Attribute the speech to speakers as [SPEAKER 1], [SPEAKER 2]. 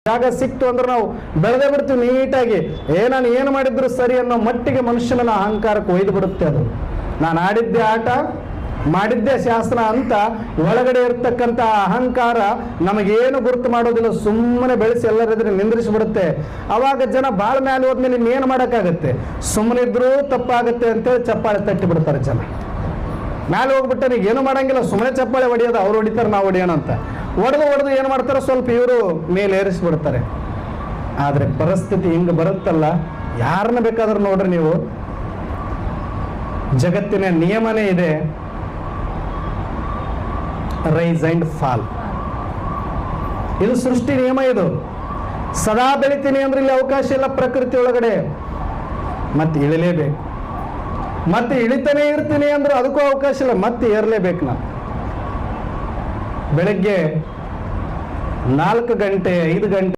[SPEAKER 1] ಜಾಗ ಸಿಕ್ತು ಅಂದ್ರೆ ನಾವು ಬೆಳೆದೇ ಬಿಡ್ತೀವಿ ನೀಟಾಗಿ. ನಾನು ಏನು ಮಾಡಿದ್ರು ಸರಿ ಅನ್ನೋ ಮಟ್ಟಿಗೆ ಮನುಷ್ಯನ ಅಹಂಕಾರಕ್ಕೆ ಒಯ್ದು ಬಿಡುತ್ತೆ ಅದು. ನಾನು ಆಡಿದ್ದೆ ಆಟ, ಮಾಡಿದ್ದೆ ಶಾಸ್ತ್ರ ಅಂತ ಒಳಗಡೆ ಇರ್ತಕ್ಕಂಥ ಅಹಂಕಾರ ನಮಗೇನು ಗುರುತು ಮಾಡೋದಿಲ್ಲ, ಸುಮ್ಮನೆ ಬೆಳೆಸಿ ಎಲ್ಲರಿದ್ರೆ ನಿಂದ್ರಿಸಿಬಿಡುತ್ತೆ. ಅವಾಗ ಜನ ಭಾಳ ಮೇಲೆ ಹೋದ್ಮೇಲೆ ಇನ್ನೇನು ಮಾಡೋಕ್ಕಾಗತ್ತೆ, ಸುಮ್ಮನೆ ಇದ್ರೂ ತಪ್ಪಾಗುತ್ತೆ ಅಂತೇಳಿ ಚಪ್ಪಾಳೆ ತಟ್ಟಿ ಬಿಡ್ತಾರೆ ಜನ. ಮೇಲೆ ಹೋಗ್ಬಿಟ್ಟೆ ನೀವು ಏನು ಮಾಡಂಗಿಲ್ಲ, ಸುಮ್ಮನೆ ಚಪ್ಪಾಳೆ ಹೊಡಿಯೋದು, ಅವ್ರು ಹೊಡಿತಾರೆ ನಾವು ಹೊಡಿಯೋಣ ಅಂತ ಹೊಡೆದು ಏನು ಮಾಡ್ತಾರೆ, ಸ್ವಲ್ಪ ಇವರು ಮೇಲೆ ಏರಿಸ್ಬಿಡ್ತಾರೆ. ಆದರೆ ಪರಿಸ್ಥಿತಿ ಹಿಂಗೆ ಬರುತ್ತಲ್ಲ, ಯಾರನ್ನ ಬೇಕಾದ್ರೂ ನೋಡ್ರಿ ನೀವು, ಜಗತ್ತಿನ ನಿಯಮನೇ ಇದೆ, ರೈಸ್ ಅಂಡ್ ಫಾಲ್. ಇದು ಸೃಷ್ಟಿ ನಿಯಮ. ಇದು ಸದಾ ಬೆಳಿತೀನಿ ಅಂದ್ರೆ ಇಲ್ಲಿ ಅವಕಾಶ ಇಲ್ಲ ಪ್ರಕೃತಿ ಒಳಗಡೆ, ಮತ್ತೆ ಇಳಿಲೇಬೇಕು. ಮತ್ತೆ ಇಳಿತಾನೆ ಇರ್ತೀನಿ ಅಂದ್ರೆ ಅದಕ್ಕೂ ಅವಕಾಶ ಇಲ್ಲ, ಮತ್ತೆ ಏರ್ಲೇಬೇಕು. ನಾನು ಬೆಳಗ್ಗೆ 4 ಗಂಟೆ 5 ಗಂಟೆ